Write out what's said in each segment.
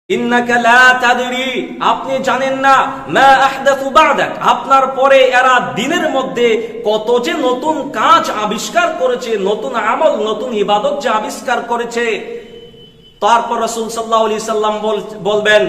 ইন্নাকা লা তাদরি, আপনি জানেন না, মা আহদাসু বা'দাক, আপনার পরে এরা দিনের মধ্যে কত যে নতুন কাজ আবিষ্কার করেছে, নতুন আমল, নতুন ইবাদত যে আবিষ্কার করেছে। তারপর রাসূল সাল্লাল্লাহু আলাইহি সাল্লাম বলবেন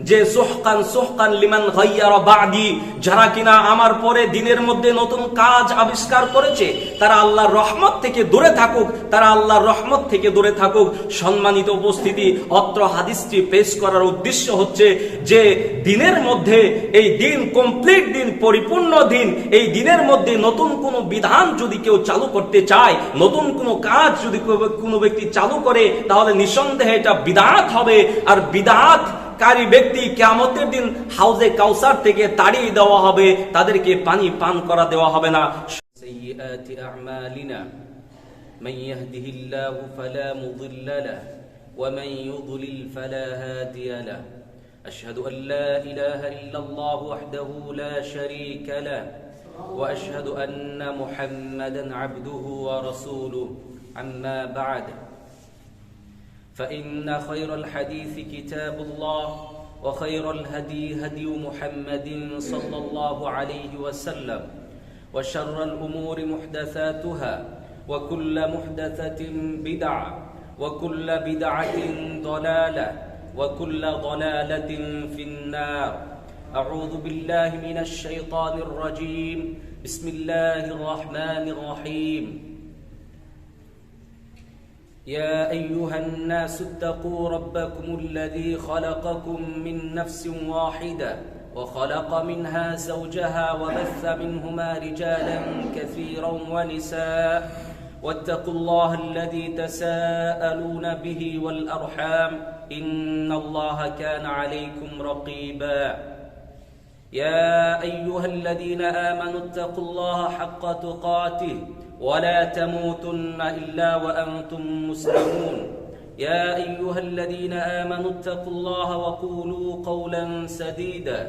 যে সুহকান সুহকান লিমান গায়্যারা বা'দি, যারা কিনা আমার পরে দিনের মধ্যে নতুন কাজ আবিষ্কার করেছে তারা আল্লাহর রহমত থেকে দূরে থাকুক, তারা আল্লাহর রহমত থেকে দূরে থাকুক। সম্মানিত উপস্থিতি, অত্র হাদিসটি পেশ করার উদ্দেশ্য হচ্ছে যে দিনের মধ্যে, এই দিন কমপ্লিট দিন, পরিপূর্ণ দিন, এই দিনের মধ্যে নতুন কোনো বিধান যদি কেউ চালু করতে চায়, নতুন কোনো কাজ যদি কোনো ব্যক্তি চালু করে, তাহলে নিঃসন্দেহে এটা বিদআত হবে। আর বিদআত কারী ব্যক্তি কিয়ামতের দিন হাউজে কাউসার থেকে তাড়িয়ে দেওয়া হবে, তাদেরকে পানি পান করা দেওয়া হবে না। সাইয়্যাতি আ'মালিনা মান ইয়াহদিহিল্লাহু ফালা মুদিল্লা লাহু ওয়া মান ইউদ্লিল ফালা হাদিয়া লাহু আশহাদু আল লা ইলাহা ইল্লাল্লাহু ওয়াহদাহু লা শারীকা লাহু ওয়া আশহাদু আন্না মুহাম্মাদান আবদুহু ওয়া রাসূলুহু আম্মা বা'দ فإن خير الحديث كتاب الله وخير الهدي هدي محمد صلى الله عليه وسلم وشر الأمور محدثاتها وكل محدثة بدعة وكل بدعة ضلالة وكل ضلالة في النار أعوذ بالله من الشيطان الرجيم بسم الله الرحمن الرحيم يا أيها الناس اتقوا ربكم الذي خلقكم من نفس واحدة وخلق منها زوجها وبث منهما رجالا كثيرا ونساء واتقوا الله الذي تساءلون به والأرحام إن الله كان عليكم رقيبا يا أيها الذين آمنوا اتقوا الله حق تقاته ولا تموتن إلا وأنتم مسلمون يا أيها الذين آمنوا اتقوا الله وقولوا قولا سديدا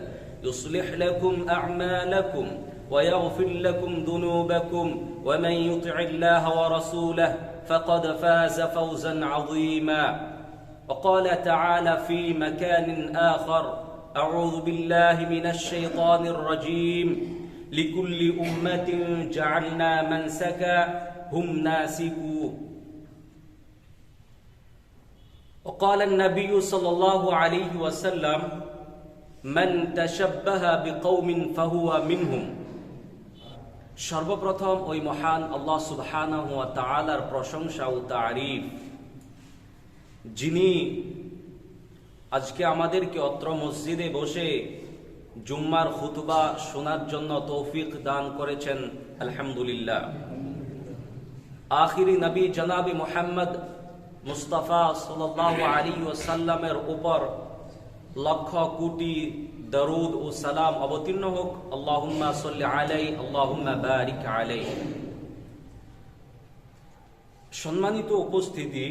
يصلح لكم أعمالكم ويغفر لكم ذنوبكم ومن يطع الله ورسوله فقد فاز فوزا عظيما وقال تعالى في مكان آخر أعوذ بالله من الشيطان الرجيم لكل أمة جعلنا منسكا هم ناسكوه وقال النبي صلى الله عليه وسلم من تشبه بقوم فهو منهم। সর্বপ্রথম ওই মহান আল্লাহ সুবহানাহু ওয়া তাআলার প্রশংসা ও তারিফ, যিনি আজকে আমাদেরকে অত্র মসজিদে বসে জুম্মার খুতবা শোনার জন্য তৌফিক দান করেছেন। আলহামদুলিল্লাহ। আখিরি নবী জনাবি মুহাম্মদ মুস্তাফা সাল্লাল্লাহু আলাইহি ওয়াসাল্লামের উপর লক্ষ কোটি দরুদ ও সালাম অবতীর্ণ হোক। আল্লাহুম্মা সাল্লি আলাইহি আল্লাহুম্মা বারিক আলাইহি। সম্মানিত উপস্থিতি,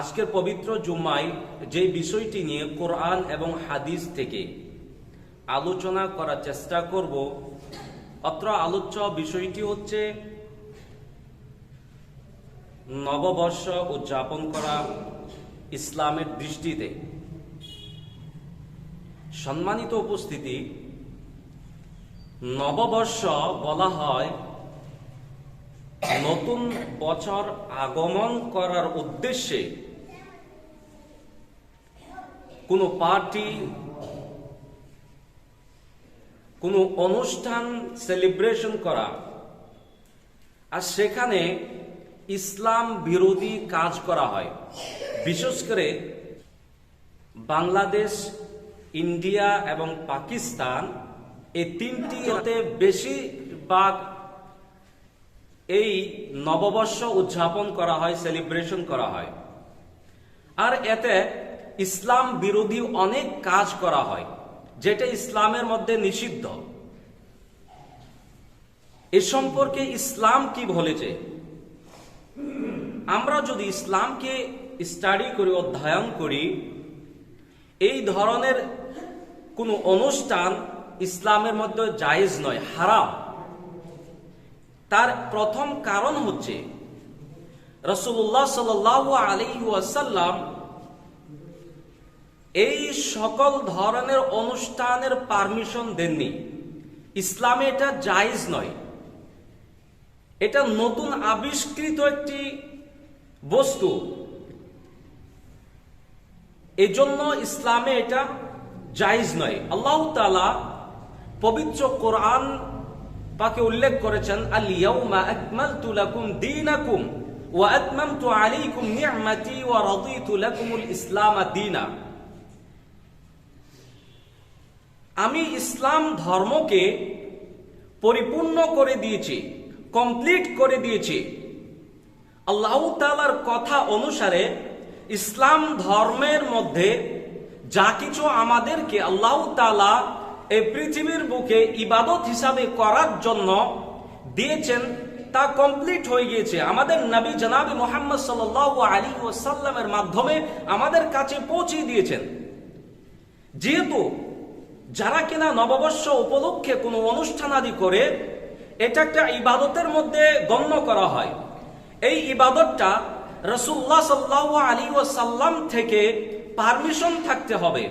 আজকের পবিত্র জুম্মায় যে বিষয়টি নিয়ে কোরআন এবং হাদিস থেকে আলোচনা করার চেষ্টা করব, অত্র আলোচ্য বিষয়টি হচ্ছে নববর্ষ উদযাপন করা ইসলামের দৃষ্টিতে। সম্মানিত উপস্থিতি, নববর্ষ বলা হয় নতুন বছর আগমন করার উদ্দেশ্যে কোনো পার্টি, কোনো অনুষ্ঠান সেলিব্রেশন করা, আর সেখানে ইসলাম বিরোধী কাজ করা হয়। বিশেষ করে বাংলাদেশ, ইন্ডিয়া এবং পাকিস্তান, এই তিনটিতে বেশিরভাগ এই নববর্ষ উদযাপন করা হয়, সেলিব্রেশন করা হয়। আর এতে ইসলাম বিরোধী অনেক কাজ করা হয়, যেটা ইসলামের মধ্যে নিষিদ্ধ। এ সম্পর্কে ইসলাম কি বলেছে? আমরা যদি ইসলামকে স্টাডি করি, অধ্যয়ন করি, এই ধরনের কোনো অনুষ্ঠান ইসলামের মধ্যে জায়েজ নয়, হারাম। তার প্রথম কারণ হচ্ছে রাসূলুল্লাহ সাল্লাল্লাহু আলাইহি ওয়াসাল্লাম এই সকল ধরনের অনুষ্ঠানের পারমিশন দেননি। ইসলামে এটা জায়েজ নয়, এটা নতুন আবিষ্কৃত একটি বস্তু, এজন্য ইসলামে এটা জায়েজ নয়। আল্লাহ তাআলা পবিত্র কোরআন পাকে উল্লেখ করেছেন, আল ইয়াউমা আকমালতু লাকুম দীনাকুম ওয়া আতমামতু আলাইকুম নি'মাতি ওয়া রাদিতু লাকুমুল ইসলাম দীনা। আমি ইসলাম ধর্মকে পরিপূর্ণ করে দিয়েছি, কমপ্লিট করে দিয়েছি। আল্লাহ তাআলার কথা অনুসারে ইসলাম ধর্মের মধ্যে যা কিছু আমাদেরকে আল্লাহ তাআলা এই পৃথিবীর বুকে ইবাদত হিসাবে করার জন্য দিয়েছেন তা কমপ্লিট হয়ে গিয়েছে। আমাদের নবী জনাব মুহাম্মদ সাল্লাল্লাহু আলাইহি ওয়াসাল্লামের মাধ্যমে আমাদের কাছে পৌঁছে দিয়েছেন। যেহেতু যারা কিনা নববর্ষ উপলক্ষে কোনো অনুষ্ঠান আদি করে, এটা একটা ইবাদতের মধ্যে গণ্য করা হয়। এই ইবাদতটা রাসূলুল্লাহ সাল্লাল্লাহু আলাইহি ওয়াসাল্লাম থেকে পারমিশন থাকতে হবে।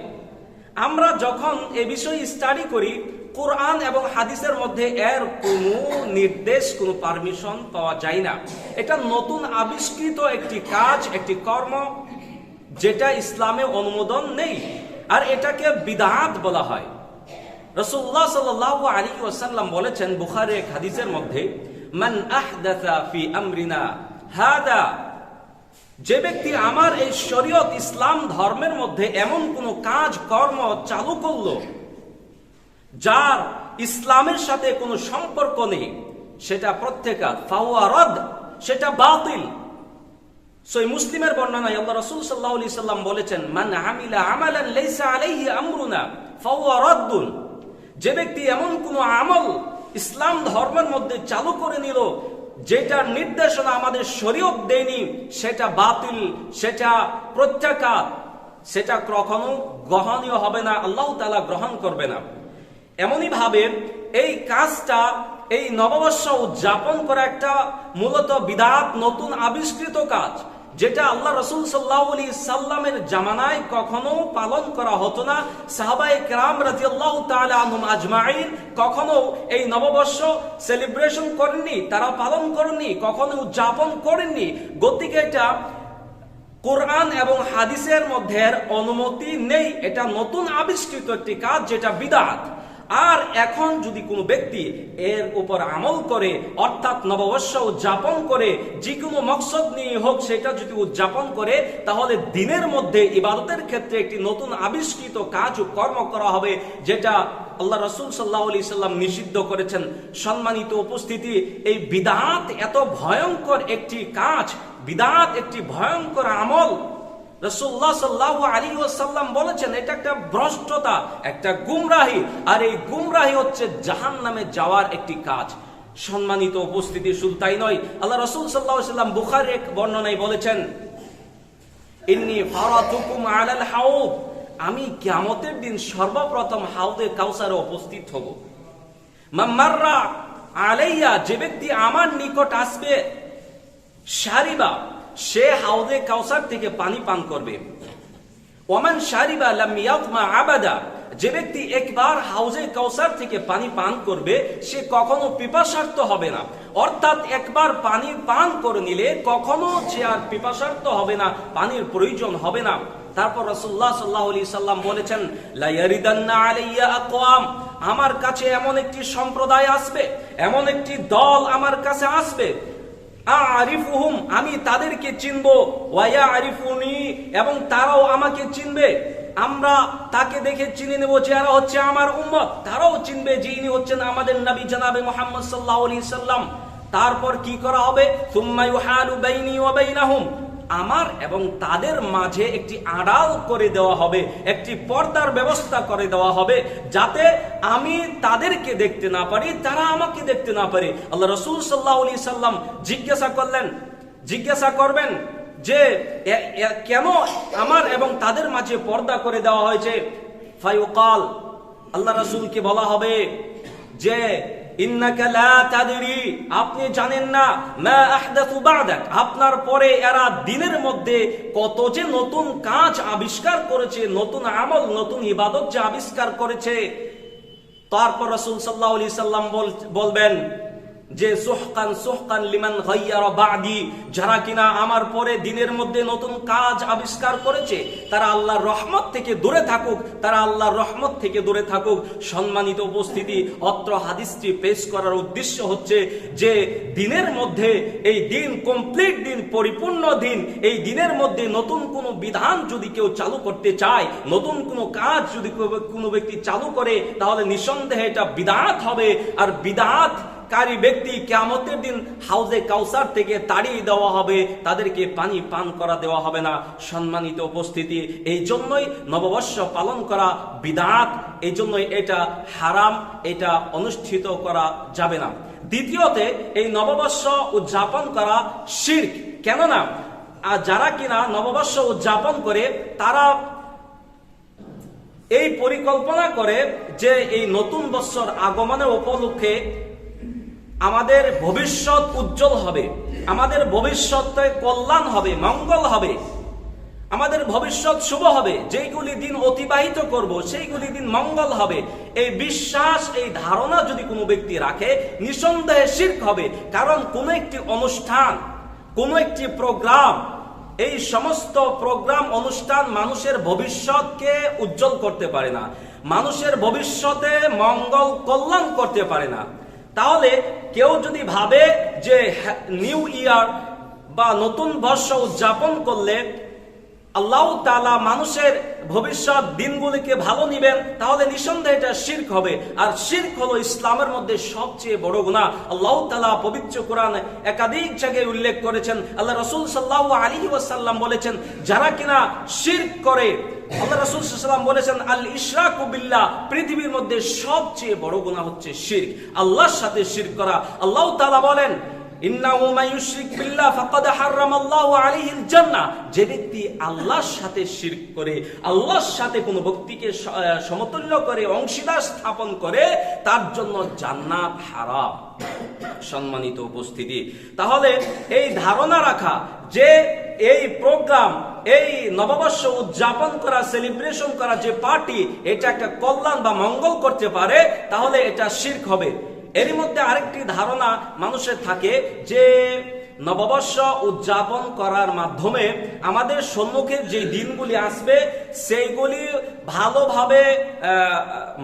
আমরা যখন এ বিষয়ে স্টাডি করি, কোরআন এবং হাদিসের মধ্যে এর কোনো নির্দেশ, কোনো পারমিশন পাওয়া যায় না। এটা নতুন আবিষ্কৃত একটি কাজ, একটি কর্ম, যেটা ইসলামে অনুমোদন নেই, আর এটাকে বিদআত বলা হয়। রাসূলুল্লাহ সাল্লাল্লাহু আলাইহি ওয়াসাল্লাম বলেছেন বুখারীর এক হাদিসের মধ্যে, মান আহদাসা ফি আমরিনা হাদা, যে ব্যক্তি আমার এই শরীয়ত ইসলাম ধর্মের মধ্যে এমন কোন কাজ কর্ম চালু করলো যার ইসলামের সাথে কোনো সম্পর্ক নেই, সেটা প্রত্যাখ্যাত, ফাহুয়া রাদ, সেটা বাতিল। সহিহ মুসলিমের বর্ণনায় আল্লাহ রাসূল সাল্লাল্লাহু আলাইহি সাল্লাম বলেছেন, মান আমিলা আমালান লাইসা আলাইহি আমরুনা ফাহুয়া রাদ্দুন, যে ব্যক্তি এমন কোন আমল ইসলাম ধর্মের মধ্যে চালু করে নিল যেটার নির্দেশনা আমাদের শরীয়ত দেয়নি, সেটা বাতিল, সেটা প্রত্যাখ্যাত, সেটা কখনো গ্রহণীয় হবে না, আল্লাহ তাআলা গ্রহণ করবে না। এমনই ভাবে এই কাজটা, এই নববর্ষ উদযাপন করা একটা মূলত বিদআত, নতুন আবিষ্কৃত কাজ, যেটা আল্লাহ রাসূল সাল্লাল্লাহু আলাইহি সাল্লামের জামানায় কখনো পালন করা হতো না। সাহাবায়ে কেরাম রাদিয়াল্লাহু তাআলা আনহুম আজমাইন কখনো এই নববর্ষ সেলিব্রেশন করেননি, তারা পালন করেননি, কখনো উদযাপন করেননি। গতিকে এটা কোরআন এবং হাদিসের মধ্যে অনুমতি নেই, এটা নতুন আবিষ্কৃত একটি কাজ, যেটা বিদআত। আর এখন যদি কোনো ব্যক্তি এর উপর আমল করে, অর্থাৎ নববর্ষ উদযাপন করে, যে কোনো মকসদ নিয়ে হোক সেটা যদি উদযাপন করে, তাহলে দিনের মধ্যে ইবাদতের ক্ষেত্রে একটি নতুন আবিষ্কৃত কাজ ও কর্ম করা হবে, যেটা আল্লাহ রাসূল সাল্লাল্লাহু আলাইহি সাল্লাম নিষিদ্ধ করেছেন। সম্মানিত উপস্থিতি, এই বিদআত এত ভয়ঙ্কর একটি কাজ, বিদআত একটি ভয়ঙ্কর আমল। রাসূলুল্লাহ সাল্লাল্লাহু আলাইহি ওয়াসাল্লাম বলেছেন এটা একটা ভ্রষ্টতা, একটা গুমরাহি, আর এই গুমরাহি হচ্ছে জাহান্নামে যাওয়ার একটি কাজ। সম্মানিত উপস্থিতি, শুধু তাই নয়, আল্লাহ রাসূল সাল্লাল্লাহু আলাইহি ওয়াসাল্লাম বুখারীর এক বর্ণনায় বলেছেন, ইন্নী ফারাতুকুম আলাল হাউদ, আমি কিয়ামতের দিন সর্বপ্রথম হাউদে কাউসারে উপস্থিত হব। মাররা আলাইয়া, যে ব্যক্তি আমার নিকট আসবে, শারিবা, সে হাউদে কাউসার থেকে পানি পান করবে। ওমান শারিবা লাম ইয়াতমা আবাদা, যে ব্যক্তি একবার হাউজে কাউসার থেকে পানি পান করবে সে কখনো পিপাসার্ত হবে না। অর্থাৎ একবার পানি পান করে নিলে কখনো সে আর পিপাসার্ত হবে না, পানির প্রয়োজন হবে না। তারপর রাসূলুল্লাহ সাল্লাল্লাহু আলাইহি সাল্লাম বলেছেন, লা ইয়ারিদান্না আলাইয়া আকওয়াম, আমার কাছে এমন একটি সম্প্রদায় আসবে, এমন একটি দল আমার কাছে আসবে, আরিফুহুম, আমি তাদেরকে চিনবো, ওয়া ইয়ারিফুনি, এবং তারাও আমাকে চিনবে। আমরা তাকে দেখে চিনে নেব যে এরা হচ্ছে আমার উম্মত, তারাও চিনবে যে ইনি হচ্ছেন আমাদের নবী জনাবে মুহাম্মদ সাল্লাল্লাহু আলাইহি সাল্লাম। তারপর কি করা হবে? সুম্মা ইউহালু বাইনি ওয়া বাইনাহুম, আমার এবং তাদের মাঝে একটি আড়াল করে দেওয়া হবে, একটি পর্দার ব্যবস্থা করে দেওয়া হবে, যাতে আমি তাদেরকে দেখতে না পারি, তারা আমাকে দেখতে না পারে। আল্লাহ রাসূল সাল্লাল্লাহু আলাইহি সাল্লাম জিজ্ঞাসা করবেন যে কেন আমার এবং তাদের মাঝে পর্দা করে দেওয়া হয়েছে? ফায়ুকাল, আল্লাহ রাসূলকে বলা হবে যে ইন্নাকা লা তাদরি, আপনি জানেন না, মা আহদাসু বা'দাক, আপনার পরে এরা দিনের মধ্যে কত যে নতুন কাজ আবিষ্কার করেছে, নতুন আমল, নতুন ইবাদত যে আবিষ্কার করেছে। তারপর রাসূল সাল্লাল্লাহু আলাইহি সাল্লাম বলবেন যে সুহকান সুহকান লিমান গায়্যারা বা'দি, যারা কিনা আমার পরে দিনের মধ্যে নতুন কাজ আবিষ্কার করেছে তারা আল্লাহর রহমত থেকে দূরে থাকুক, তারা আল্লাহর রহমত থেকে দূরে থাকুক। সম্মানিত উপস্থিতি, অত্র হাদিসটি পেশ করার উদ্দেশ্য হচ্ছে যে দিনের মধ্যে, এই দিন কমপ্লিট দিন, পরিপূর্ণ দিন, এই দিনের মধ্যে নতুন কোনো বিধান যদি কেউ চালু করতে চায়, নতুন কোনো কাজ যদি কোনো ব্যক্তি চালু করে, তাহলে নিঃসন্দেহে এটা বিদআত হবে। আর বিদআত কারী ব্যক্তি কিয়ামতের দিন হাউজে কাউসার থেকে তাড়িয়ে দেওয়া হবে, তাদেরকে পানি পান করা দেওয়া হবে না। সম্মানিত উপস্থিতি, এই জন্যই নববর্ষ পালন করা বিদআত, এই জন্যই এটা হারাম, এটা অনুষ্ঠিত করা যাবে না। দ্বিতীয়তে, এই নববর্ষ উদযাপন করা শিরক। কেননা যারা কিনা নববর্ষ উদযাপন করে তারা এই পরিকল্পনা করে যে এই নতুন বৎসর আগমনের উপলক্ষে আমাদের ভবিষ্যৎ উজ্জ্বল হবে, আমাদের ভবিষ্যতে কল্যাণ হবে, মঙ্গল হবে, আমাদের ভবিষ্যৎ শুভ হবে, যেইগুলি দিন অতিবাহিত করব সেইগুলি দিন মঙ্গল হবে। এই বিশ্বাস, এই ধারণা যদি কোনো ব্যক্তি রাখে, নিঃসন্দেহে শিরক হবে। কারণ কোন একটি অনুষ্ঠান, কোন একটি প্রোগ্রাম, এই সমস্ত প্রোগ্রাম অনুষ্ঠান মানুষের ভবিষ্যৎকে উজ্জ্বল করতে পারে না, মানুষের ভবিষ্যতে মঙ্গল কল্যাণ করতে পারে না। তাহলে কেউ যদি ভাবে যে নিউ ইয়ার বা নতুন বর্ষ উদযাপন করলে আল্লাহ তাআলা মানুষের ভবিষ্যৎ দিনগুলিকে ভালো নিবেন, তাহলে নিঃসন্দেহে এটা শিরক হবে। আর শিরক হলো ইসলামের মধ্যে সবচেয়ে বড় গুনাহ। আল্লাহ তাআলা পবিত্র কোরআনে একাধিক জায়গায় উল্লেখ করেছেন, আল্লাহ রাসূল সাল্লাল্লাহু আলাইহি ওয়াসাল্লাম বলেছেন, যারা কিনা শিরক করে, আল্লাহ রাসূল সাল্লাল্লাহু আলাইহি ওয়াসাল্লাম বলেছেন, আল ইশরাকু বিল্লাহ, পৃথিবীর মধ্যে সবচেয়ে বড় গুনাহ হচ্ছে শিরক, আল্লাহর সাথে শিরক করা। আল্লাহ তাআলা বলেন, ইন্নাহু মান ইউশরিক বিল্লাহ ফাকাদ হারামাল্লাহু আলাইহিল জান্নাহ, যে ব্যক্তি আল্লাহর সাথে শিরক করে, আল্লাহর সাথে কোনো ব্যক্তিকে সমতুল্য করে, অংশীদার স্থাপন করে, তার জন্য জান্নাত হারাম। সম্মানিত উপস্থিতি, তাহলে এই ধারণা রাখা যে এই প্রোগ্রাম, এই নববর্ষ উদযাপন করা, সেলিব্রেশন করা যে পার্টি, এটা একটা কল্যাণ বা মঙ্গল করতে পারে, তাহলে এটা শিরক হবে। এরই মধ্যে আরেকটি ধারণা মানুষের থাকে যে নববর্ষ উদযাপন করার মাধ্যমে আমাদের সম্মুখে যে দিনগুলি আসবে সেইগুলি ভালোভাবে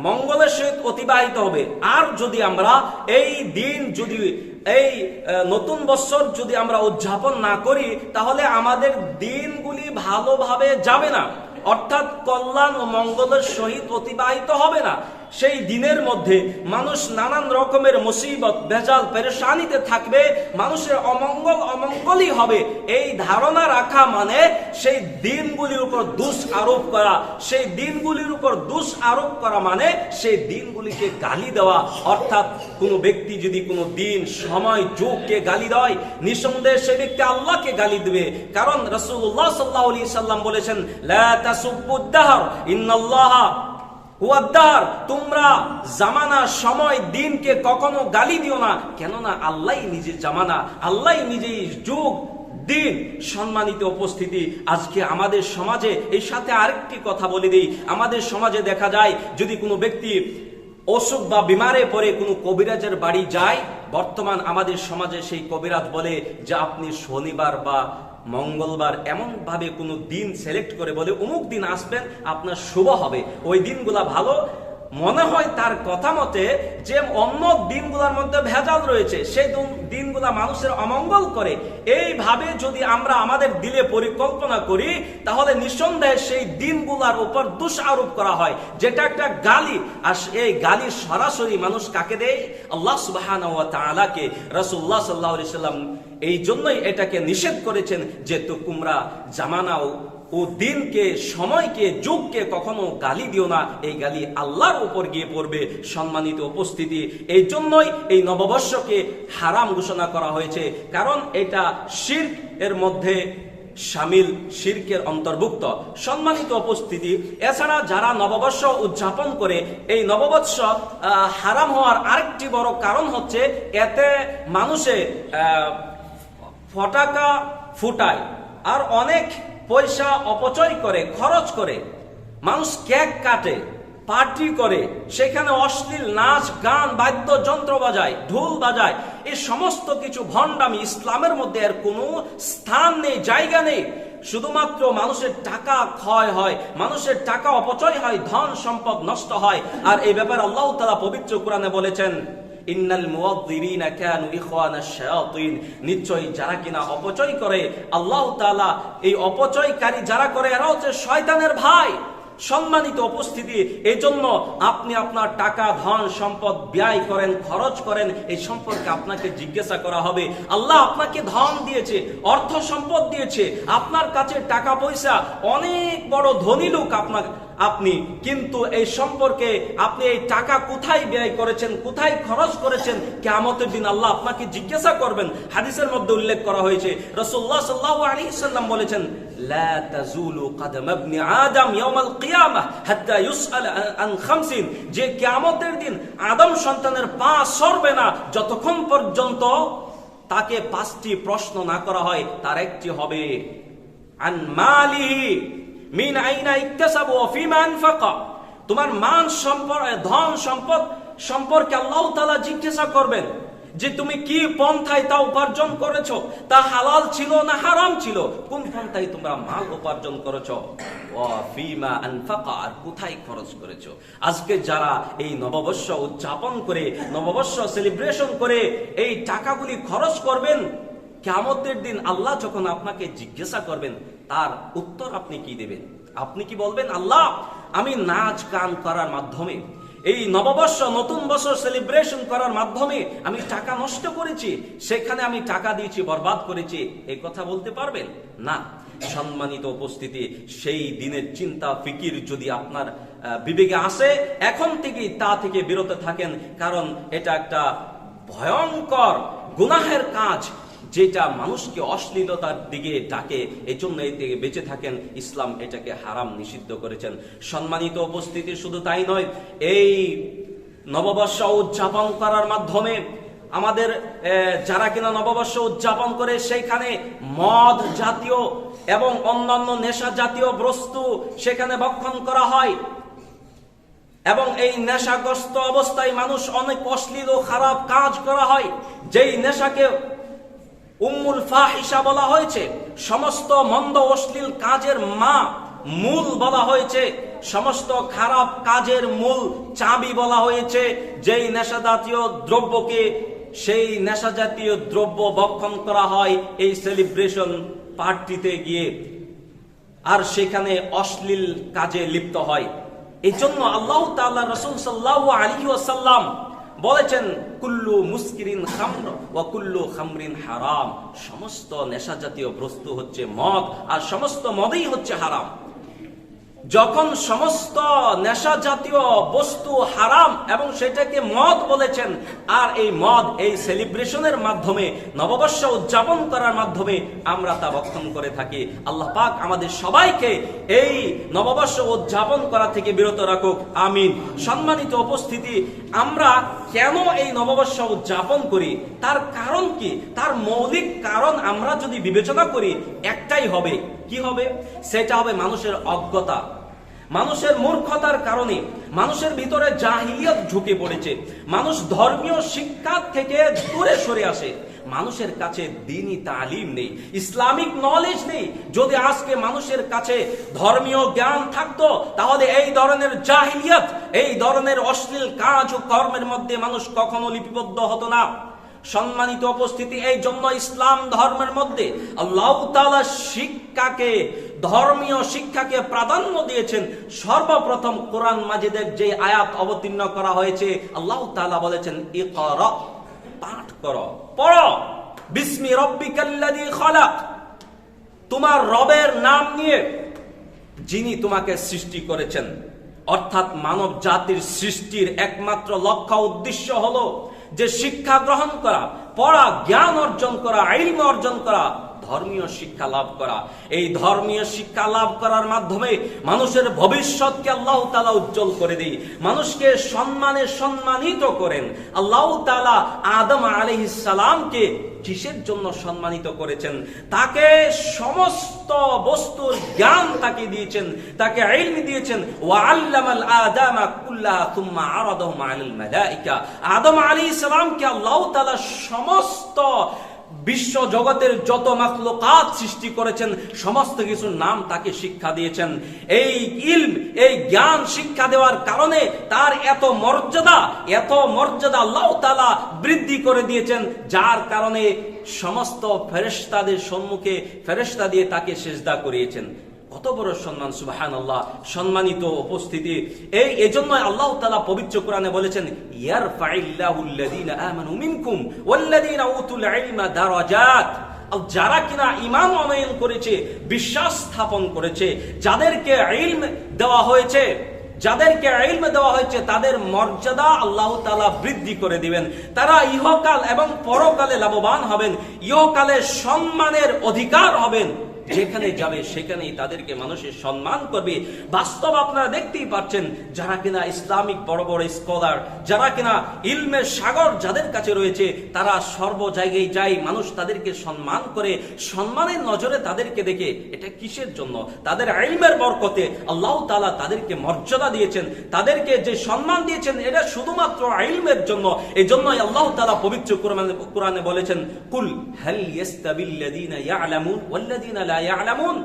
মঙ্গলের সহিত অতিবাহিত হবে। আর যদি আমরা এই দিন, যদি এই নতুন বৎসর যদি আমরা উদযাপন না করি, তাহলে আমাদের দিনগুলি ভালোভাবে যাবে না, অর্থাৎ কল্যাণ ও মঙ্গলের সহিত অতিবাহিত হবে না। সেই দিনের মধ্যে মানুষ নানান রকমের মুসিবত, ভেজাল, পেরেশানিতে থাকবে, মানুষের অমঙ্গলই হবে। এই ধারণা রাখা মানে সেই দিনগুলির উপর দোষ আরোপ করা, সেই দিনগুলির উপর দোষ আরোপ করা মানে সেই দিনগুলিকে গালি দেওয়া। অর্থাৎ কোনো ব্যক্তি যদি কোনো দিন, সময়, যুগকে গালি দেয়, নিঃসন্দেহে সে ব্যক্তি আল্লাহকে গালি দেবে। কারণ রাসূলুল্লাহ সাল্লাল্লাহু আলাইহি সাল্লাম বলেছেন, লা তাসুব্বুদ দাহর ইন্নাল্লাহা হুয়াদ-দাহর, তোমরা জামানা, সময়, দিনকে কখনো গালি দিও না, কেননা আল্লাহই নিজে জামানা, আল্লাহই নিজেই যুগ, দিন। সম্মানিত উপস্থিতি, আজকে আমাদের সমাজে, এই সাথে আরেকটি কথা বলে দিই, আমাদের সমাজে দেখা যায় যদি কোনো ব্যক্তি অসুখ বা বিমারে পড়ে কোনো কবিরাজের বাড়ি যায়, বর্তমান আমাদের সমাজে সেই কবিরাজ বলে যে আপনি শনিবার বা মঙ্গলবার এমন ভাবে কোনো দিন সিলেক্ট করে বলে অমুক দিন আসবেন, আপনার শুভ হবে, ওই দিনগুলা ভালো। মনে হয় তার কথা মতে যে অন্য দিনগুলোর মধ্যে ভেজাল রয়েছে, সেই দিনগুলা মানুষের অমঙ্গল করে। এইভাবে যদি আমরা আমাদের দিলে পরিকল্পনা করি, তাহলে নিঃসন্দেহে সেই দিনগুলার উপর দোষ আরোপ করা হয়, যেটা একটা গালি। আর এই গালি সরাসরি মানুষ কাকে দেয়? আল্লাহ সুবহানাহু ওয়া তাআলাকে। রাসূলুল্লাহ সাল্লাল্লাহু আলাইহি সাল্লাম এই জন্যই এটাকে নিষেধ করেছেন যে তোমরা জামানা ও দিনকে, সময়কে, যুগকে কখনো গালি দিও না, এই গালি আল্লাহর উপর গিয়ে পড়বে। সম্মানিত উপস্থিতি, এই জন্যই এই নববর্ষকে হারাম ঘোষণা করা হয়েছে, কারণ এটা শিরক, এর মধ্যে শামিল, শিরকের অন্তর্ভুক্ত। সম্মানিত উপস্থিতি, এছাড়া যারা নববর্ষ উদযাপন করে, এই নববর্ষ হারাম হওয়ার আরেকটি বড় কারণ হচ্ছে এতে মানুষে ফটাকা ফুটায় আর অনেক পয়সা অপচয় করে, খরচ করে। মানুষ কেক কাটে, পার্টি করে, সেখানে অশ্লীল নাচ গান, বাদ্যযন্ত্র বাজায়, ঢোল বাজায়। এই সমস্ত কিছু ভণ্ডামি। ইসলামের মধ্যে এর কোনো স্থান নেই, জায়গা নেই। শুধুমাত্র মানুষের টাকা ক্ষয় হয়, মানুষের টাকা অপচয় হয়, ধন সম্পদ নষ্ট হয়। আর এই ব্যাপারে আল্লাহ তাআলা পবিত্র কোরআনে বলেছেন, ইন্নাল মুওয়াদ্দিরিনা কানু ইখওয়ানাশ শায়াতিন, নিশ্চয়ই যারা কিনা অপচয় করে, আল্লাহ তাআলা এই অপচয়কারী যারা করে এরা হচ্ছে শয়তানের ভাই। সম্মানিত উপস্থিতি, এই জন্য আপনি আপনার টাকা, ধন সম্পদ ব্যয় করেন, খরচ করেন, এই সম্পর্কে আপনাকে জিজ্ঞাসা করা হবে। আল্লাহ আপনাকে ধন দিয়েছে, অর্থ সম্পদ দিয়েছে, আপনার কাছে টাকা পয়সা, অনেক বড় ধনী লোক আপনি, কিন্তু এই সম্পর্কে আপনি এই টাকা কোথায় ব্যয় করেছেন, কোথায় খরচ করেছেন, কিয়ামতের দিন আল্লাহ আপনাকে জিজ্ঞাসা করবেন। হাদিসের মধ্যে উল্লেখ করা হয়েছে, রাসূলুল্লাহ সাল্লাল্লাহু আলাইহি ওয়াসাল্লাম বলেছেন, লা তাজুলু কদম ইবনি আদম ইয়াউমাল কিয়ামাহ হাত্তা ইউসআল আন খামসিন, যে কিয়ামতের দিন আদম সন্তানের পা সরবে না যতক্ষণ পর্যন্ত তাকে 5টি প্রশ্ন না করা হয়। তার একটি হবে আন মালিহি মিন আইনা ইকতাসাবু ওয়া ফিমা আনফাকা, তোমার মান সম্পদ, ধন সম্পদ সম্পর্কে আল্লাহ তাআলা জিজ্ঞাসা করবেন যে তুমি কি পন্থায় তা উপার্জন করেছো, তা হালাল ছিল না হারাম ছিল, কোন পন্থায় তোমরা মাল উপার্জন করেছো, ওয়া ফিমা আনফাকা, আর কোথায় খরচ করেছো। আজকে যারা এই নববর্ষ উদযাপন করে, নববর্ষ সেলিব্রেশন করে এই টাকাগুলি খরচ করবেন, কিয়ামতের দিন আল্লাহ যখন আপনাকে জিজ্ঞাসা করবেন, তার উত্তর আপনি কি দেবেন? আপনি কি বলবেন, আল্লাহ আমি নাচ গান করার মাধ্যমে, এই নববর্ষ নতুন বছর সেলিব্রেশন করার মাধ্যমে আমি টাকা নষ্ট করেছি, সেখানে আমি টাকা দিয়েছি, বরবাদ করেছি, এই কথা বলতে পারবেন না। সম্মানিত উপস্থিতি, সেই দিনের চিন্তা ফিকির যদি আপনার বিবেকে আসে, এখন থেকেই তা থেকে বিরত থাকেন, কারণ এটা একটা ভয়ঙ্কর গুনাহের কাজ, যেটা মানুষকে অশ্লীলতার দিকে ডাকে। এই জন্য এই থেকে বেঁচে থাকেন। ইসলাম এটাকে হারাম নিষিদ্ধ করেছেন। সম্মানিত উপস্থিতি, শুধু তাই নয়, এই নববর্ষ উদযাপন করার মাধ্যমে আমাদের যারা কিনা নববর্ষ উদযাপন করে, সেইখানে মদ জাতীয় এবং অন্যান্য নেশা জাতীয় বস্তু সেখানে ভক্ষণ করা হয়, এবং এই নেশাগ্রস্ত অবস্থায় মানুষ অনেক অশ্লীল ও খারাপ কাজ করা হয়। যেই নেশাকে উম্মুল ফাহিশা বলা হয়েছে, সমস্ত মন্দ অশ্লীল কাজের মূল বলা হয়েছে, সমস্ত খারাপ কাজের মূল চাবি বলা হয়েছে। যেই নেশা জাতীয় দ্রব্যকে, সেই নেশা জাতীয় দ্রব্য ভক্ষণ করা হয় এই সেলিব্রেশন পার্টিতে গিয়ে, আর সেখানে অশ্লীল কাজে লিপ্ত হয়। এই জন্য আল্লাহ তাআলা, রাসূল সাল্লাল্লাহু আলাইহি ওয়াসাল্লাম বলেছেন, কুল্লু মুসকিরিন খামর ওয়া কুল্লু খামরিন হারাম, সমস্ত নেশা জাতীয় বস্তু হচ্ছে মদ, আর সমস্ত মদই হচ্ছে হারাম। যখন সমস্ত নেশা জাতীয় বস্তু হারাম এবং সেটাকে মদ বলেছেন, আর এই মদ এই সেলিব্রেশনের মাধ্যমে, নববর্ষ উদযাপন করার মাধ্যমে আমরা তা ভক্ষণ করে থাকি। আল্লাহ পাক আমাদের সবাইকে এই নববর্ষ উদযাপন করা থেকে বিরত রাখুক, আমিন। সম্মানিত উপস্থিতি, আমরা কেন এই নববর্ষ উদযাপন করি, তার কারণ কি? তার মৌলিক কারণ আমরা যদি বিবেচনা করি, একটাই হবে। কি হবে? সেটা হবে মানুষের অজ্ঞতা, মানুষের মূর্খতার কারণে মানুষের ভিতরে জাহিলিয়াত ঢুকে পড়েছে। মানুষ ধর্মীয় শিক্ষা থেকে দূরে সরে আসে। মানুষের কাছে দ্বীনি তালিম নেই, ইসলামিক নলেজ নেই। যদি আজকে মানুষের কাছে ধর্মীয় জ্ঞান থাকতো, তাহলে এই ধরনের জাহিলিয়াত, এই ধরনের অশ্লীল কাজ ও কর্মের মধ্যে মানুষ কখনো লিপিবদ্ধ হতো না। সম্মানিত উপস্থিতি, এই জন্য ইসলাম ধর্মের মধ্যে আল্লাহ তাআলা শিক্ষাকে, ধর্মীয় শিক্ষাকে প্রাধান্য দিয়েছেন। সর্বপ্রথম কোরআন মাজিদের যে আয়াত অবতীর্ণ করা হয়েছে, আল্লাহ তাআলা বলেছেন, ইকরা, পাঠ করো, পড়ো, বিসমি রাব্বিকাল্লাযী খালাক, তোমার রবের নাম নিয়ে, যিনি তোমাকে সৃষ্টি করেছেন। অর্থাৎ মানব জাতির সৃষ্টির একমাত্র লক্ষ্য উদ্দেশ্য হলো যে শিক্ষা গ্রহণ করা, পড়া, জ্ঞান অর্জন করা, ইলম অর্জন করা, ধর্মীয় শিক্ষা লাভ করা। এই ধর্মীয় শিক্ষা লাভ করার মাধ্যমে মানুষের ভবিষ্যৎকে আল্লাহ তাআলা উজ্জ্বল করে দেয়, মানুষকে সম্মানে সম্মানিত করেন। আল্লাহ তাআলা আদম আলাইহিস সালামকে কিসের জন্য সম্মানিত করেছেন? তাকে সমস্ত বস্তুর জ্ঞান তাকে দিয়েছেন, তাকে ইলম দিয়েছেন। ওয়া আল্লামাল আদামা কুল্লাহা সুম্মা আরাদাহুম আলাল মালাইকা। আদম আলাইহিস সালামকে আল্লাহ তাআলা সমস্ত বিশ্ব জগতের যত মাখলুকাত সৃষ্টি করেছেন সমস্ত কিছুর নাম তাকে শিক্ষা দিয়েছেন। এই ইলম, এই জ্ঞান শিক্ষা দেওয়ার কারণে তার এত মর্যাদা আল্লাহ তাআলা বৃদ্ধি করে দিয়েছেন, যার কারণে সমস্ত ফেরেশতাদের সম্মুখে ফেরেশতা দিয়ে তাকে সিজদা করিয়েছেন। কত বড় সম্মান, সুবহানাল্লাহ। সম্মানিত উপস্থিতি, এজন্য আল্লাহ তাআলা পবিত্র কোরআনে বলেছেন, ইয়ারফাইল্লাহুল্লাযীনা আমানু মিনকুম ওয়াল্লাযীনা উতুল ইলমা দারাজাত। যারা কিনা ঈমান আনয়ন করেছে, বিশ্বাস স্থাপন করেছে, যাদেরকে ইলম দেওয়া হয়েছে তাদের মর্যাদা আল্লাহ তাআলা বৃদ্ধি করে দিবেন। তারা ইহকাল এবং পরকালে লাভবান হবেন, ইহকালে সম্মানের অধিকার হবেন। যেখানে যাবে সেখানেই তাদেরকে মানুষের সম্মান করবে। বাস্তব আপনারা দেখতেই পাচ্ছেন, যারা কিনা ইসলামিক বড় বড় স্কলার, যারা কিনা ইলমের সাগর যাদের কাছে রয়েছে, তারা সর্ব জায়গায় যায়, মানুষ তাদেরকে সম্মান করে, সম্মানের নজরে তাদেরকে দেখে। এটা কিসের জন্য? তাদের ইলমের বরকতে আল্লাহ তাআলা তাদেরকে মর্যাদা দিয়েছেন, তাদেরকে যে সম্মান দিয়েছেন, এটা শুধুমাত্র ইলমের জন্য। এজন্যই আল্লাহ তাআলা পবিত্র কোরআনে বলেছেন, কুল হাল ইয়াস্তাবিল্লাযীনা ইয়ালামুন ওয়াল্লাযীনা লা ইয়ালামুন।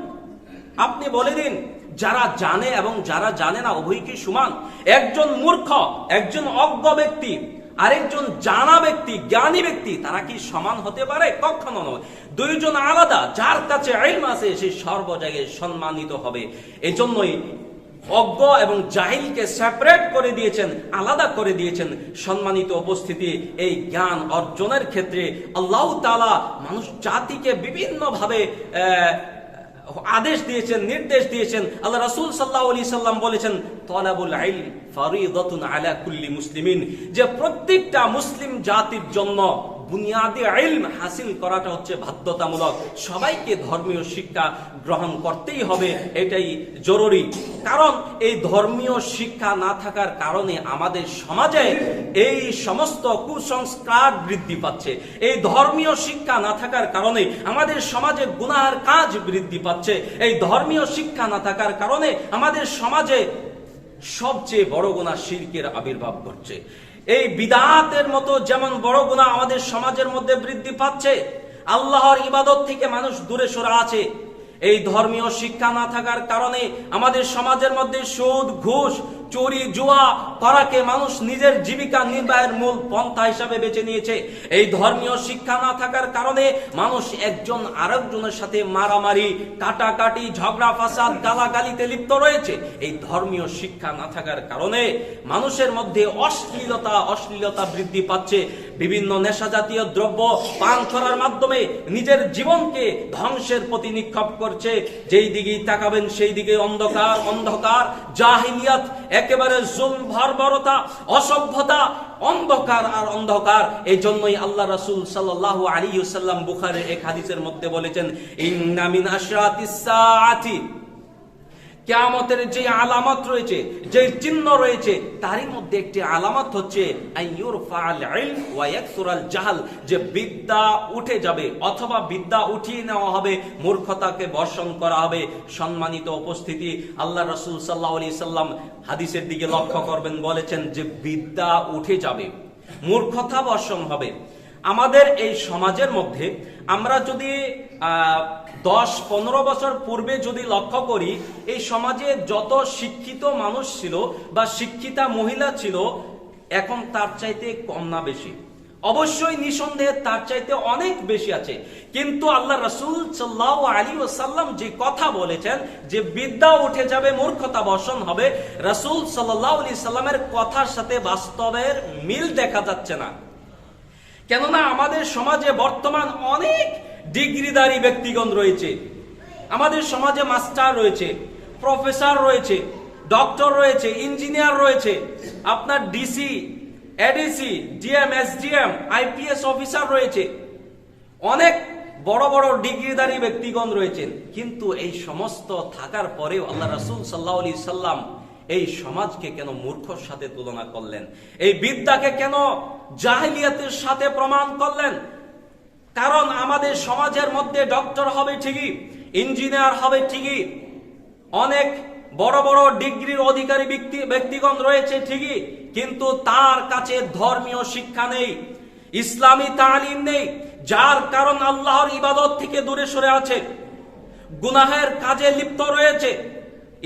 আপনি বলে দিন, যারা জানে এবং যারা জানে না উভয় কি সমান? একজন মূর্খ, একজন অজ্ঞ ব্যক্তি, আরেকজন জানা ব্যক্তি, জ্ঞানী ব্যক্তি, তারা কি সমান হতে পারে? কখনো নয়। দুইজন আলাদা। যার কাছে ইলম আছে সে সর্ব জায়গায় সম্মানিত হবে। এজন্যই অজ্ঞ এবং জাহিলকে সেপারেট করে দিয়েছেন, আলাদা করে দিয়েছেন। সম্মানিত উপস্থিতি, এই জ্ঞান অর্জনের ক্ষেত্রে আল্লাহ তাআলা মানুষ জাতিকে বিভিন্ন ভাবে আদেশ দিয়েছেন, নির্দেশ দিয়েছেন। আল্লাহ রাসূল সাল্লাল্লাহু আলাইহি সাল্লাম বলেছেন, তালাবুল ইলম ফারিদাতুন আলা কুল্লি মুসলিমিন, যে প্রত্যেকটা মুসলিম জাতির জন্য বুনিয়াদি ইলম হাসিল করাটা হচ্ছে বাধ্যতামূলক। সবাইকে ধর্মীয় শিক্ষা গ্রহণ করতেই হবে, এটাই জরুরি। কারণ এই ধর্মীয় শিক্ষা না থাকার কারণে আমাদের সমাজে এই সমস্ত কুসংস্কার বৃদ্ধি পাচ্ছে। এই ধর্মীয় শিক্ষা না থাকার কারণে আমাদের সমাজে গুনাহের কাজ বৃদ্ধি পাচ্ছে। এই ধর্মীয় শিক্ষা না থাকার কারণে আমাদের সমাজে সবচেয়ে বড় গুনাহ শিরকের আবির্ভাব ঘটছে। এই বিদআতের মতো যেমন বড় গুনাহ আমাদের সমাজের মধ্যে বৃদ্ধি পাচ্ছে, আল্লাহর ইবাদত থেকে মানুষ দূরে সরে আছে। এই ধর্মীয় শিক্ষা না থাকার কারণে আমাদের সমাজের মধ্যে সুদ, ঘুষ, চুরি, জুয়া করাকে মানুষ নিজের জীবিকা নির্বাহের মূল পন্থা হিসাবে বেছে নিয়েছে। এই ধর্মীয় শিক্ষা না থাকার কারণে মানুষ একজন আরেকজনের সাথে মারামারি, কাটাকাটি, ঝগড়া ফাসাদ, গালাগালিতে লিপ্ত রয়েছে। এই ধর্মীয় শিক্ষা না থাকার কারণে মানুষের মধ্যে অশ্লীলতা বৃদ্ধি পাচ্ছে। বিভিন্ন নেশা জাতীয় দ্রব্য পান করার মাধ্যমে নিজের জীবনকে ধ্বংসের প্রতি নিক্ষেপ করছে। যেই দিকেই তাকাবেন সেই দিকে অন্ধকার, জাহিলিয়াত, একেবারে জুলম, বর্বরতা, অসভ্যতা, অন্ধকার আর অন্ধকার। এই জন্যই আল্লাহ রাসূল সাল্লাল্লাহু আলাইহি ওয়াসাল্লাম বুখারীর এক হাদিসের মধ্যে বলেছেন, ইন্না মিন আশরাতিস সাআতি, কিয়ামতের যে আলামত রয়েছে, যে চিহ্ন রয়েছে, তারই মধ্যে একটি আলামত হচ্ছে আইয়ুরফাল ইলম ওয়া ইয়াকসুরাল জাহাল, যে বিদ্যা উঠে যাবে অথবা বিদ্যা উঠিয়ে নেওয়া হবে, মূর্খতাকে বর্ষণ করা হবে। সম্মানিত উপস্থিতি, আল্লাহ রাসূল সাল্লাল্লাহু আলাইহি সাল্লাম হাদিসের দিকে লক্ষ্য করবেন, বলেছেন যে বিদ্যা উঠে যাবে, মূর্খতা বর্ষণ হবে। আমাদের এই সমাজের মধ্যে আমরা যদি 10-15 বছর পূর্বে যদি লক্ষ্য করি, এই সমাজে যত শিক্ষিত মানুষ ছিল বা শিক্ষিতা মহিলা ছিল, এখন তার চাইতে কম না বেশি? অবশ্যই নিঃসন্দেহে তার চাইতে অনেক বেশি আছে। কিন্তু আল্লাহ রাসূল সাল্লাল্লাহু আলাইহি ওয়াসাল্লাম যে কথা বলেছেন যে বিদ্যা উঠে যাবে, মূর্খতা বর্ষণ হবে, রাসূল সাল্লাল্লাহু আলাইহি সাল্লামের কথার সাথে বাস্তবের মিল দেখা যাচ্ছে না। কেননা আমাদের সমাজে বর্তমান অনেক ডিগ্রিধারী ব্যক্তিগণ রয়েছে। আমাদের সমাজে মাস্টার রয়েছে, প্রফেসর রয়েছে, ডক্টর রয়েছে, ইঞ্জিনিয়ার রয়েছে, আপনার DC, ADC, DM, SDM, IPS officer রয়েছে। অনেক বড় বড় ডিগ্রিধারী ব্যক্তিগণ রয়েছেন, কিন্তু এই সমস্ত থাকার পরেও আল্লাহ রাসূল সাল্লাল্লাহু আলাইহি সাল্লাম এই সমাজকে কেন মূর্খর সাথে তুলনা করলেন? এই বিদ্যাকে কেন জাহেলিয়াতের সাথে প্রমাণ করলেন? কারণ আমাদের সমাজের মধ্যে ডক্টর হবে ঠিকই, ইঞ্জিনিয়ার হবে ঠিকই, অনেক বড় বড় ডিগ্রির অধিকারী ব্যক্তিগণ রয়েছে ঠিকই, কিন্তু তার কাছে ধর্মীয় শিক্ষা নেই, ইসলামী তালিম নেই, যার কারণ আল্লাহর ইবাদত থেকে দূরে সরে আছে, গুনাহের কাজে লিপ্ত রয়েছে,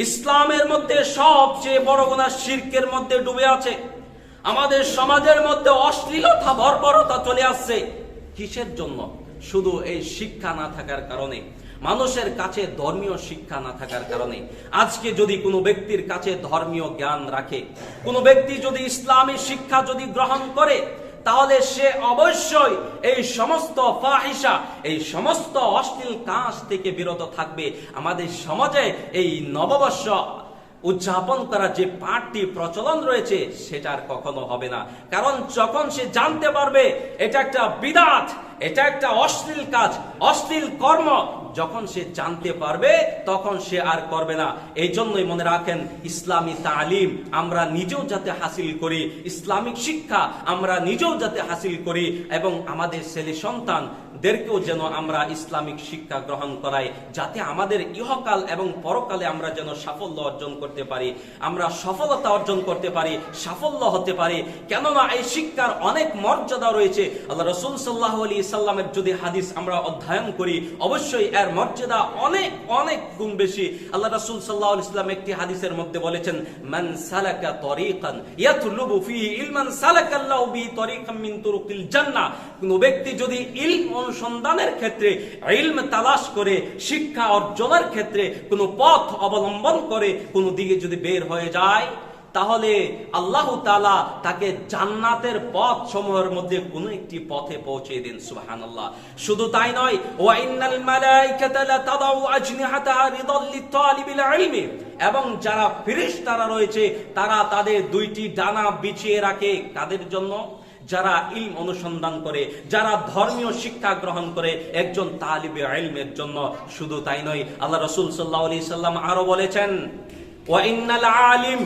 ইসলামের মধ্যে সবচেয়ে বড় গুনাহ শিরকের মধ্যে ডুবে আছে। আমাদের সমাজের মধ্যে অশ্লীলতা বর্বরতা চলে আসছে। কিসের জন্য? শুধু এই শিক্ষা না থাকার কারণে, মানুষের কাছে ধর্মীয় শিক্ষা না থাকার কারণে। আজকে যদি কোনো ব্যক্তির কাছে ধর্মীয় জ্ঞান রাখে, কোনো ব্যক্তি যদি ইসলামী শিক্ষা যদি গ্রহণ করে, তাহলে সে অবশ্যই এই সমস্ত ফাহিশা, এই সমস্ত অশ্লীল কাজ থেকে বিরত থাকবে। আমাদের সমাজে এই নববর্ষ উদযাপন করা যে পাঠটি প্রচলন রয়েছে সেটা আর কখনো হবে না। কারণ যখন সে জানতে পারবে এটা একটা বিদআত, এটা একটা অশ্লীল কাজ, অশ্লীল কর্ম, যখন সে জানতে পারবে তখন সে আর করবে না। এই জন্যই মনে রাখেন, ইসলামী তালিম আমরা নিজেও যাতে হাসিল করি, ইসলামিক শিক্ষা আমরা নিজেও যাতে হাসিল করি, এবং আমাদের ছেলে সন্তানদেরকেও যেন আমরা ইসলামিক শিক্ষা গ্রহণ করাই, যাতে আমাদের ইহকাল এবং পরকালে আমরা যেন সাফল্য অর্জন করতে পারি, আমরা সফলতা অর্জন করতে পারি, সাফল্য হতে পারি। কেননা এই শিক্ষার অনেক মর্যাদা রয়েছে। আল্লাহ রাসূল সাল্লাল্লাহু আলাইহি সাল্লামের যদি হাদিস আমরা অধ্যয়ন করি, অবশ্যই এর মর্যাদা অনেক অনেক গুণ বেশি। আল্লাহ রাসূল সাল্লাল্লাহু আলাইহি সাল্লাম একটি হাদিসের মধ্যে বলেছেন, মান সালাকা তরিকান ইয়াতলুবু ফিহি ইলমান সালাকাল্লাহু বিহি তরিকাম মিন তুরুকিল জান্নাহ। কোন ব্যক্তি যদি ইলম অনুসন্ধানের ক্ষেত্রে, ইলম তালাশ করে, শিক্ষা অর্জনের ক্ষেত্রে কোন পথ অবলম্বন করে কোন দিকে যদি বের হয়ে যায়, তাহলে আল্লাহ তাআলা তাকে জান্নাতের পথ সমূহের মধ্যে কোন একটি পথে পৌঁছে দেন। সুবহানাল্লাহ। শুধু তাই নয়, ওয়া ইন্নাল মালাইকাতা লা তাদাউ আজনিহাতাহা রিদাল লিতালিবিল ইলমি, এবং যারা ফেরেশতারা রয়েছে তারা তাদের দুইটি ডানা বিছিয়ে রাখে কাদের জন্য? যারা ইলম অনুসন্ধান করে, যারা ধর্মীয় শিক্ষা গ্রহণ করে, একজন তালিবে ইলমের জন্য। শুধু তাই নয়, আল্লাহ রাসূল সাল্লাল্লাহু আলাইহি সাল্লাম আরো বলেছেন, ওয়া ইন্নাল আলিম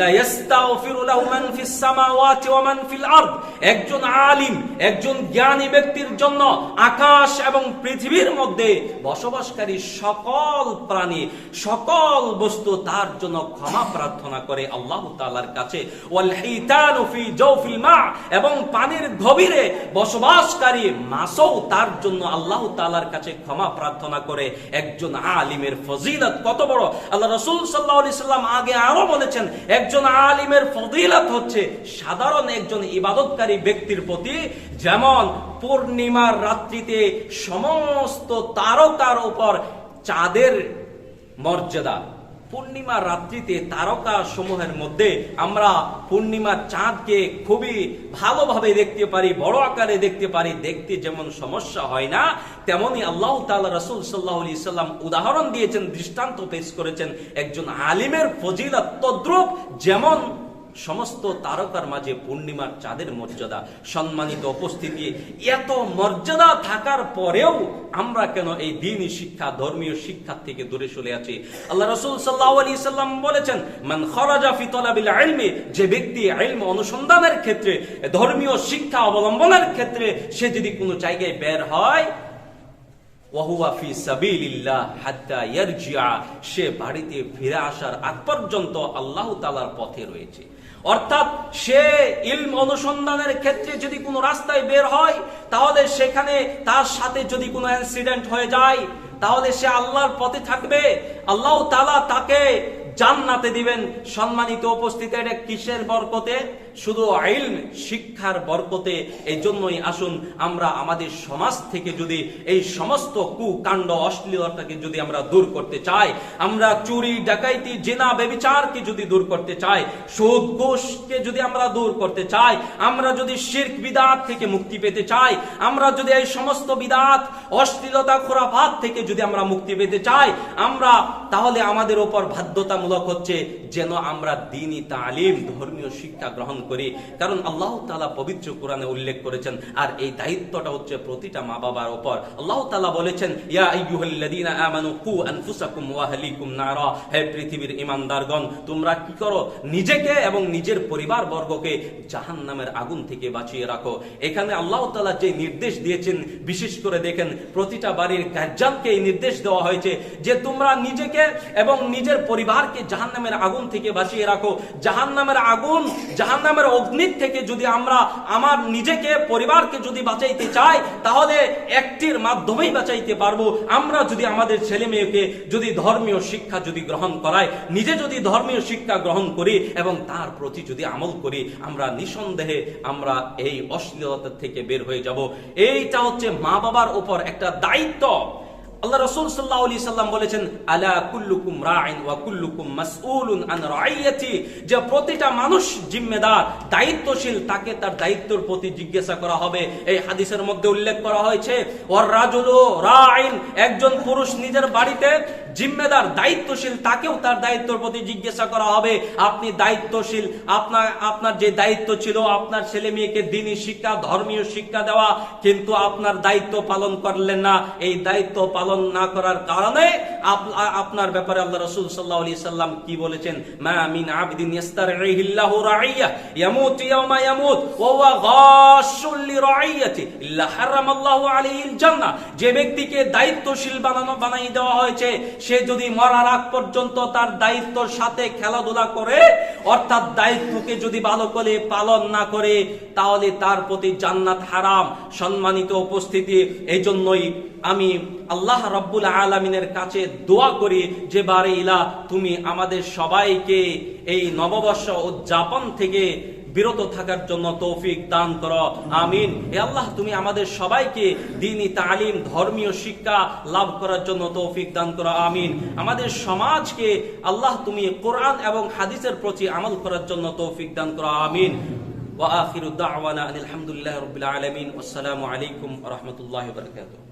লা ইস্তাগফিরু লাহু মান ফিস সামাওয়াতি ওয়া মান ফিল আরদ। একজন আলিম, একজন জ্ঞানী ব্যক্তির জন্য আকাশ এবং পৃথিবীর মধ্যে বসবাসকারী সকল প্রাণী, সকল বস্তু তার জন্য ক্ষমা প্রার্থনা করে আল্লাহ তাআলার কাছে। ওয়াল হিতানু ফি জাওফিল মা, এবং পানির গভীরে বসবাসকারী মাছও তার জন্য আল্লাহ তাআলার কাছে ক্ষমা প্রার্থনা করে। একজন আলিমের ফজিলত কত বড়! আল্লাহ রাসূল সাল্লাল্লাহু আলাইহি সাল্লাম আগে আরো বলেছেন, একজন আলিমের ফজিলত হচ্ছে সাধারণ একজন ইবাদতকারী ব্যক্তির প্রতি যেমন পূর্ণিমার রাত্রিতে সমস্ত তারকার উপর চাঁদের মর্যাদা। পূর্ণিমার রাত্রিতে তারকা সমূহের মধ্যে আমরা পূর্ণিমার চাঁদকে খুবই ভালোভাবে দেখতে পারি, বড় আকারে দেখতে পারি, দেখতে যেমন সমস্যা হয় না, তেমনি আল্লাহ তাআলা রাসূল সাল্লাল্লাহু আলাইহি সাল্লাম উদাহরণ দিয়েছেন, দৃষ্টান্ত পেশ করেছেন। একজন আলিমের ফজিলত তদ্রূপ যেমন সমস্ত তারকার মাঝে পূর্ণিমার চাঁদের মর্যাদা। সম্মানিত উপস্থিতি, এত মর্যাদা থাকার পরেও আমরা কেন এই দ্বীনি শিক্ষা, ধর্মীয় শিক্ষা থেকে দূরে সরে আছি? আল্লাহ রাসূল সাল্লাল্লাহু আলাইহি সাল্লাম বলেছেন, মান খারাজা ফি তালাবিল ইলমি, যে ব্যক্তি ইলম অনুসন্ধানের ক্ষেত্রে, ধর্মীয় শিক্ষা অবলম্বনের ক্ষেত্রে সে যদি কোনো জায়গায় বের হয়, ওয়াহুয়া ফি সাবিলিল্লাহ হাত্তা ইয়ারজিআ, সে বাড়িতে ফিরে আসার আগ পর্যন্ত আল্লাহ তাআলার পথে রয়েছে। অর্থাৎ সে ইলম অনুসন্ধানের ক্ষেত্রে যদি কোনো রাস্তায় বের হয়, তাহলে সেখানে তার সাথে যদি কোনো ইনসিডেন্ট হয়ে যায়, তাহলে সে আল্লাহর পথে থাকবে, আল্লাহ তাআলা তাকে জান্নাতে দিবেন। সম্মানিত উপস্থিতি, এটা কিসের বরকতে? শুধু ইলম শিক্ষার বরকতে। এই জন্যই আসুন আমরা আমাদের সমাজ থেকে যদি এই সমস্ত কুকাণ্ড, অশ্লীলতাকে যদি আমরা দূর করতে চাই, আমরা চুরি ডাকাইতি জিনা ব্যভিচারকে যদি দূর করতে চাই, সুদ ঘুষকে যদি আমরা দূর করতে চাই, আমরা যদি শিরক বিদআত থেকে মুক্তি পেতে চাই, আমরা যদি এই সমস্ত বিদআত, অশ্লীলতা, খুরাফাত থেকে যদি আমরা মুক্তি পেতে চাই, আমরা তাহলে আমাদের উপর বাধ্যতামূলক হচ্ছে যেন আমরা দ্বীনি তালিম, ধর্মীয় শিক্ষা গ্রহণ করি, কারণ আল্লাহ তাআলা পবিত্র কোরআনে উল্লেখ করেছেন। আর এই দায়িত্বটা হচ্ছে প্রতিটা মা বাবার উপর। আল্লাহ তাআলা বলেছেন, ইয়া আইয়ুহাল্লাযীনা আমানু কু আনফুসাকুম ওয়া আহলিকুম নারা, হে পৃথিবীর ঈমানদারগণ, তোমরা কি করো, নিজেকে এবং নিজের পরিবার বর্গকে জাহান্নামের আগুন থেকে বাঁচিয়ে রাখো। এখানে আল্লাহ তাআলা যে নির্দেশ দিয়েছেন, বিশেষ করে দেখেন প্রতিটা বাড়ির গার্জিয়ানকে এই নির্দেশ দেওয়া হয়েছে যে তোমরা নিজেকে এবং নিজের পরিবারকে জাহান্নামের আগুন থেকে বাঁচিয়ে রাখো। জাহান্নামের আগুন, জাহান্নামের অগ্নি থেকে যদি আমরা আমার নিজেকে পরিবারকে যদি বাঁচাইতে চাই, তাহলে একটির মাধ্যমেই বাঁচাইতে পারবো। আমরা যদি আমাদের ছেলে মেয়েকে যদি ধর্মীয় শিক্ষা যদি গ্রহণ করায়, নিজে যদি ধর্মীয় শিক্ষা গ্রহণ করি এবং তার প্রতি যদি আমল করি, আমরা নিঃসন্দেহে আমরা এই অশ্লীলতা থেকে বের হয়ে যাব। এইটা হচ্ছে মা বাবার উপর একটা দায়িত্ব। আল্লাহ রাসূল সাল্লাল্লাহু আলাইহি সাল্লাম বলেছেন, আলা কুল্লুকুম রাইন ওয়া কুল্লুকুম মাসউলুন আন রাইয়াতি, যে প্রতিটা মানুষ জিম্মেদার, দায়িত্বশীল, তাকে তার দায়িত্বের প্রতি জিজ্ঞাসা করা হবে। এই হাদিসের মধ্যে উল্লেখ করা হয়েছে, ওয়ার রাজুলু রাইন, একজন পুরুষ নিজের বাড়িতে জিম্মেদার, দায়িত্বশীল, তাকেও তার দায়িত্বের প্রতি জিজ্ঞাসা করা হবে। আপনি দায়িত্বশীল, আপনার যে দায়িত্ব ছিল আপনার ছেলে মেয়েকে দ্বীনি শিক্ষা, ধর্মীয় শিক্ষা দেওয়া, কিন্তু আপনার দায়িত্ব পালন করলেন না। এই দায়িত্ব পালন না করার কারণে আপনার ব্যাপারে আল্লাহ রাসূল সাল্লাল্লাহু আলাইহি সাল্লাম কি বলেছেন, মা মিন আবদিন ইস্তারইহিল্লাহু রাইয়া ইয়ামুতু ইয়াওমা ইয়ামুত ওয়া হুয়া গাশুল লিরাইয়াতি ইল্লা হারামাল্লাহু আলাইহিল জান্নাহ। যে ব্যক্তিকে দায়িত্বশীল বানাই দেওয়া হয়েছে, সে যদি মরার আগ পর্যন্ত তার দায়িত্বর সাথে খেলাধুলা করে, অর্থাৎ দায়িত্বকে যদি ভালো করে পালন না করে, তাহলে তার প্রতি জান্নাত হারাম। সম্মানিত উপস্থিতি, এই জন্যই আমি আল্লাহ রাব্বুল আলামিনের কাছে দোয়া করি যে বারে ইলাহ, তুমি আমাদের সবাইকে এই নববর্ষ উদযাপন থেকে বিরত থাকার জন্য তৌফিক দান করো, আমিন। হে আল্লাহ, তুমি আমাদের সবাইকে দ্বীনি তালিম, ধর্মীয় শিক্ষা লাভ করার জন্য তৌফিক দান করো, আমিন। আমাদের সমাজকে আল্লাহ তুমি কোরআন এবং হাদিসের প্রতি আমল করার জন্য তৌফিক দান করো, আমিন। ওয়া আখিরু দাওয়ানা আলহামদুলিল্লাহি রাব্বিল আলামিন। আসসালামু আলাইকুম ওয়া রাহমাতুল্লাহি ওয়া বারাকাতুহু।